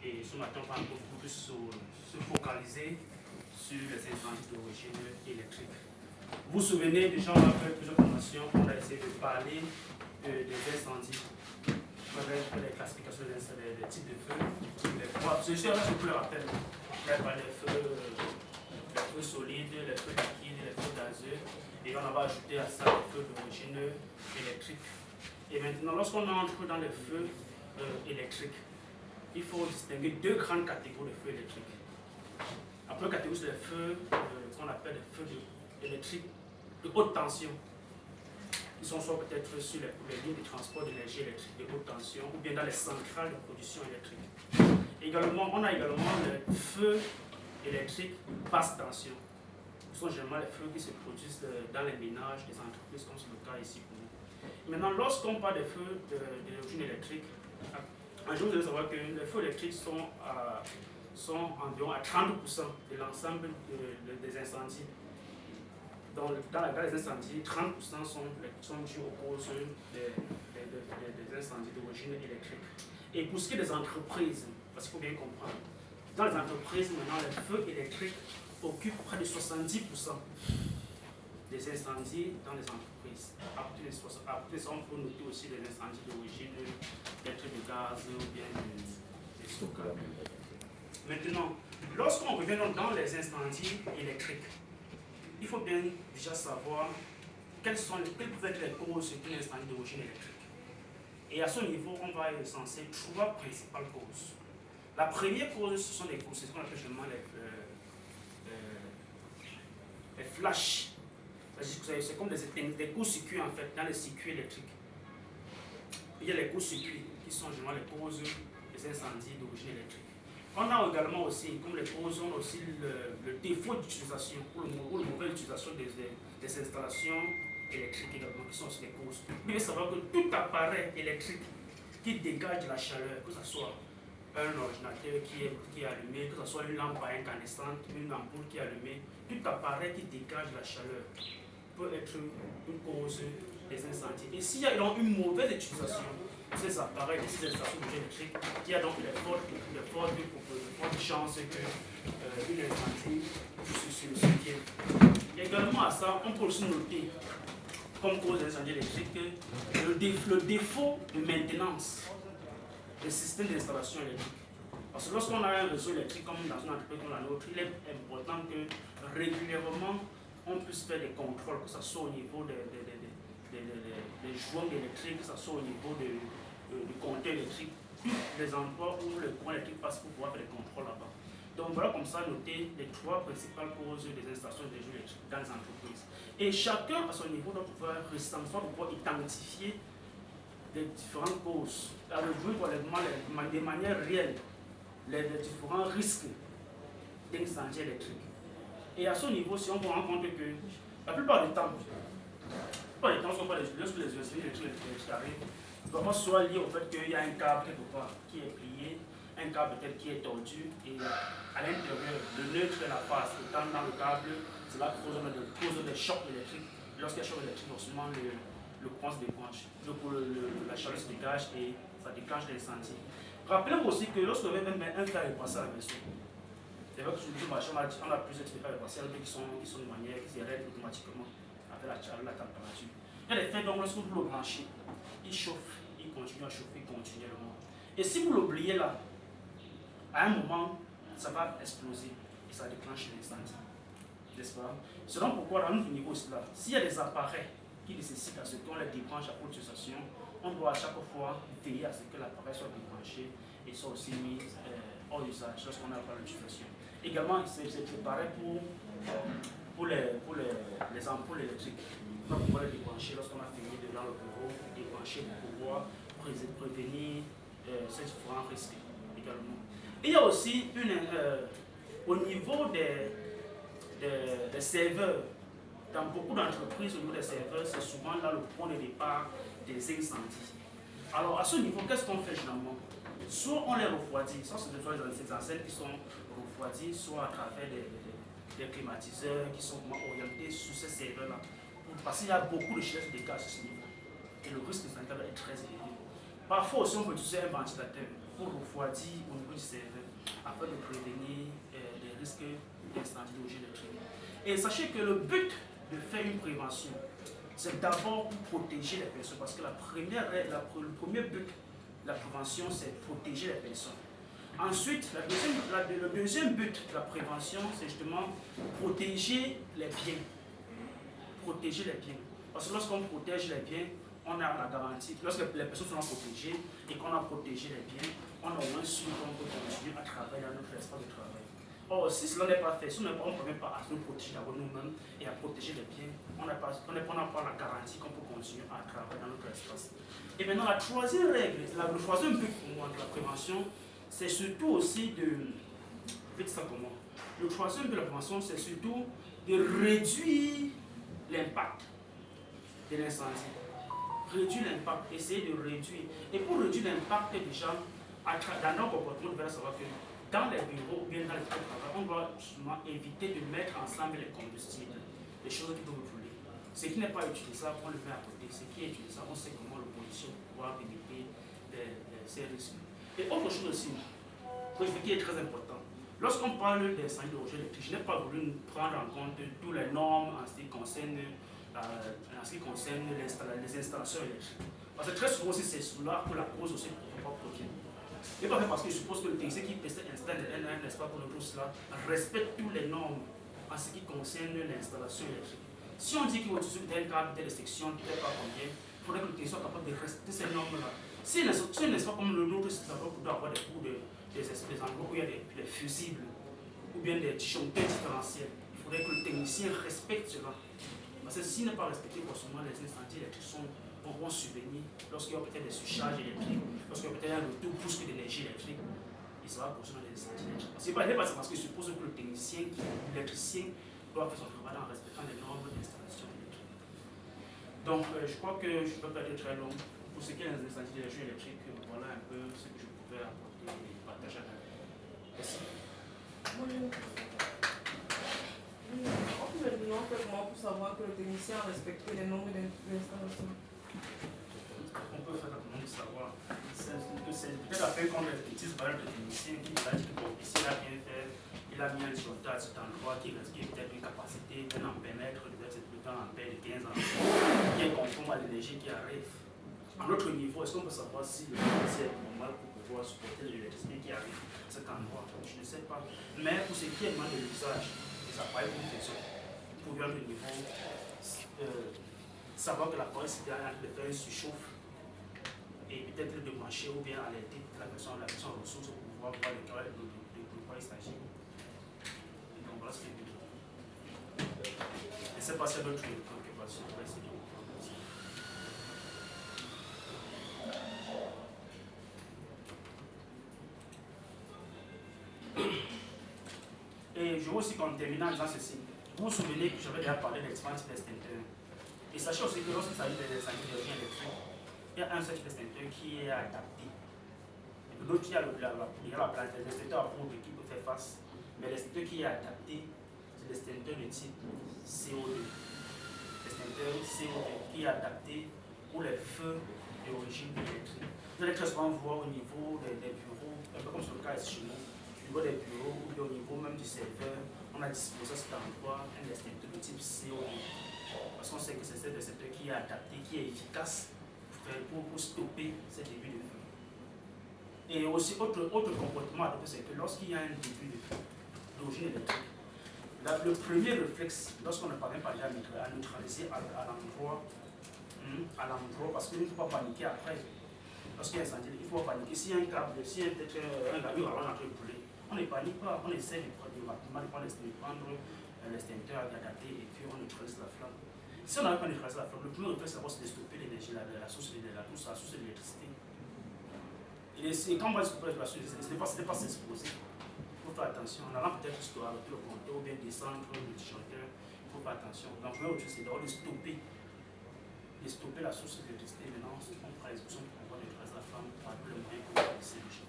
Et ce matin, on va beaucoup plus se focaliser sur les incendies d'origine électrique. Vous vous souvenez, déjà, on a fait plusieurs formations, on a essayé de parler des incendies, les classifications des types de feux, les feux. Je vous le rappelle, il y a les feux solides, les feux liquides, les feux gazeux, et on va ajouter à ça les feux d'origine électrique. Et maintenant, lorsqu'on entre dans les feux électriques, il faut distinguer deux grandes catégories de feux électriques. La première catégorie, c'est les feux qu'on appelle les feux électriques de haute tension. Ils sont soit peut-être sur les lignes de transport d'énergie électrique de haute tension ou bien dans les centrales de production électrique. On a également les feux électriques basse tension. Ce sont généralement les feux qui se produisent dans les ménages des entreprises, comme c'est le cas ici pour nous. Maintenant, lorsqu'on parle des feux d'origine électrique, un jour vous devez savoir que les feux électriques sont environ à 30% de l'ensemble des incendies. Dans la gare des incendies, 30% sont dus aux causes des incendies d'origine électrique. Et pour ce qui est des entreprises, parce qu'il faut bien comprendre, dans les entreprises, maintenant, les feux électriques occupent près de 70% des incendies dans les entreprises. Après ça, on peut noter aussi les incendies d'origine électrique de gaz ou bien de stockage. Maintenant, lorsqu'on revient dans les incendies électriques, il faut bien déjà savoir quelles peuvent être les causes d'un incendie d'origine électrique. Et à ce niveau, on va recenser trois principales causes. La première cause, ce sont des causes, c'est ce qu'on appelle généralement les flashs. C'est comme des courts-circuits en fait, dans les circuits électriques. Il y a les courts-circuits qui sont généralement les causes des incendies d'origine électrique. On a également aussi, comme les causes, on a aussi le défaut d'utilisation ou la mauvaise utilisation des installations électriques également, qui sont aussi des causes. Vous devez savoir que tout appareil électrique qui dégage de la chaleur, que ce soit un ordinateur qui est allumé, que ce soit une lampe à incandescente, une ampoule qui est allumée, tout appareil qui dégage de la chaleur peut être une cause des incendies. Et s'il y a donc une mauvaise utilisation de ces appareils, de ces installations électriques, il y a donc de fortes chances qu'une incendie se tienne. Également à ça, on peut aussi noter comme cause d'incendie électrique le défaut de maintenance des systèmes d'installation électrique. Parce que lorsqu'on a un réseau électrique comme dans une entreprise comme la nôtre, il est important que régulièrement on puisse faire des contrôles, que ce soit au niveau des joints électriques, que ce soit au niveau du compteur électrique, tous les endroits où le courant électrique passe pour pouvoir faire des contrôles là-bas. Donc voilà comme ça noter les trois principales causes des installations électriques dans les entreprises. Et chacun à son niveau doit pouvoir identifier les différentes causes, à rejouer de manière réelle les différents risques d'incendie électrique. Et à ce niveau, si on rend compte que la plupart du temps, lorsque les incendies électriques arrivent, parfois soit lié au fait qu'il y a un câble quelque part qui est plié, un câble peut-être qui est tordu, et à l'intérieur, le neutre et la phase étant dans le câble, cela cause des chocs électriques. Lorsqu'il y a un choc électrique, forcément le courant se déclenche, la chaleur se dégage et ça déclenche l'incendie. Rappelez-vous aussi que lorsque vous avez même un fer à repasser à la maison, c'est vrai que sur le marché, on a plusieurs types de fers à repasser qui sont de manière qui s'arrêtent automatiquement avec la chaleur, la température. Il y a des fers, donc lorsque vous le branchez, il chauffe, il continue à chauffer continuellement. Et si vous l'oubliez là, à un moment, ça va exploser et ça déclenche l'incendie. N'est-ce pas? C'est donc pourquoi, à notre niveau, s'il y a des appareils qui nécessitent à ce qu'on les débranche à haute utilisation, on doit à chaque fois veiller à ce que l'appareil soit débranché et soit aussi mis hors usage lorsqu'on n'a pas l'utilisation. Également, c'est pareil pour les ampoules électriques. On va pouvoir les débrancher lorsqu'on a fini devant le bureau, débrancher pour pouvoir prévenir ces différents risques également. Il y a aussi au niveau des serveurs, dans beaucoup d'entreprises, au niveau des serveurs, c'est souvent là le point de départ des incendies. Alors à ce niveau, qu'est-ce qu'on fait généralement? Soit on les refroidit, soit c'est des enseignes qui sont refroidies, soit à travers des climatiseurs qui sont orientés sur ces serveurs-là. Parce qu'il y a beaucoup de chaleur qui dégagent à ce niveau. Et le risque sanitaire est très élevé. Parfois aussi, on peut utiliser un ventilateur. pour refroidir au niveau du serveur afin de prévenir les risques d'incendie d'origine électrique. Et sachez que le but de faire une prévention, c'est d'abord pour protéger les personnes, parce que le premier but de la prévention, c'est protéger les personnes. Ensuite, le deuxième but de la prévention, c'est justement protéger les biens. Protéger les biens. Parce que lorsqu'on protège les biens, on a la garantie. Lorsque les personnes sont protégées et qu'on a protégé les biens, on a au moins sûr qu'on peut continuer à travailler dans notre espace de travail. Or, si cela n'est pas fait, si on ne permet pas à se protéger d'abord nous-mêmes et à protéger les biens, on n'a pas la garantie qu'on peut continuer à travailler dans notre espace. Et maintenant, la troisième règle, le troisième but pour moi de la prévention, c'est surtout aussi de... Faites ça comment? Le troisième but de la prévention, c'est surtout de réduire l'impact de l'incendie. Réduire l'impact, essayer de réduire. Et pour réduire l'impact, déjà, dans nos comportements, vous devez savoir que dans les bureaux ou bien dans les travail, on doit justement éviter de mettre ensemble les combustibles, les choses qui peuvent brûler. Ce qui n'est pas utilisable, on le met à côté. Ce qui est utilisable, on sait comment le pollution pouvoir limiter ces risques. Et autre chose aussi, qui est très important. Lorsqu'on parle d'incendie d'origine électrique, je n'ai pas voulu prendre en compte toutes les normes en ce qui concerne les installations électriques. Parce que très souvent, aussi, c'est cela pour la cause aussi pour pas produire. Et pas parce que je suppose que le technicien qui installe un espace pour nous cela respecte toutes les normes en ce qui concerne l'installation électrique. Si on dit qu'il faut utiliser tel câble, telle section, tel pas combien, il faudrait que le technicien soit capable de respecter ces normes-là. Si un espace comme le nôtre, c'est d'abord pour avoir des endroits où il y a des fusibles ou bien des disjoncteurs différentiels, il faudrait que le technicien respecte cela. Parce que s'il n'est pas respecté, forcément, les incendies électriques vont survenir lorsqu'il y a peut-être des surcharges électriques, lorsqu'il y a peut-être un retour brusque d'énergie électrique, il sera causé dans les incendies électriques. C'est pas parce que je suppose que l'électricien doit faire son travail en respectant les normes d'installation électrique. Donc, je crois que je ne peux pas être très long. Pour ce qui est des incendies électriques, voilà un peu ce que je pouvais apporter et partager avec vous. Merci. On peut me dire comment pour savoir que le technicien a respecté les normes d'installation? On peut faire comment savoir. C'est peut-être après qu'on a des petites barres de technicien qui nous a dit que bon, ici il a bien fait, il a mis un disjoncteur à cet endroit qui a peut-être une capacité d'un ampèremètre de peut-être un ampère de 15 ans, qui est conforme à l'énergie qui arrive. À notre niveau, est-ce qu'on peut savoir si le technicien est normal pour pouvoir supporter l'électricité qui arrive à cet endroit? Je ne sais pas. Mais pour ce qui est de l'usage des appareils pour fonctionner, pour voir le niveau, savoir que l'appareil est en train de faire une surchauffe et peut-être de brancher ou bien alerter la personne ressource pour pouvoir voir de quoi il s'agit. Donc voilà ce que je veux dire. Je ne sais pas s'il y a d'autres préoccupations. Et je veux aussi qu'en terminant en disant ceci, vous vous souvenez que j'avais déjà parlé d'expérience extincteur. Et sachez aussi que lorsqu'il s'agit des incendies d'origine électrique, il y a un seul extincteur qui est adapté. L'autre, il y a la plante, l'extincteur à poudre qui peut faire face. Mais l'extincteur qui est adapté, c'est l'extincteur de type CO2. L'extincteur CO2 qui est adapté pour les feux d'origine électrique. Vous allez très souvent voir au niveau des bureaux, un peu comme sur le cas ici chez nous, au niveau des bureaux ou bien au niveau même du serveur, on a disposé à cet endroit un extincteur de type CO2. Parce qu'on sait que c'est cet extincteur qui est adapté, qui est efficace pour stopper ces débuts de feu. Et aussi, autre comportement à adopter, c'est que lorsqu'il y a un début de feu d'origine électrique, le premier réflexe, lorsqu'on ne parvient pas à neutraliser à l'endroit, parce qu'il ne faut pas paniquer après. Lorsqu'il y a un incendie, il ne faut pas paniquer. S'il y a un câble, s'il y a peut-être un camion en train de brûler, on ne panique pas, on essaie de prendre l'extincteur adapté et puis on neutralise la flamme. Si on n'arrive pas à neutraliser la flamme, le premier réflexe, c'est de stopper l'énergie, la source de l'électricité. Et quand on va stopper la source, ce n'est pas s'exposer. Il faut faire attention. En allant peut-être jusqu'à arrêter le compteur ou bien descendre le disjoncteur, il faut faire attention. Donc, l'autre chose, c'est d'abord de stopper la source de l'électricité. Maintenant, on prend l'expression pour pouvoir neutraliser la flamme par le moyen qu'on va laisser le champ.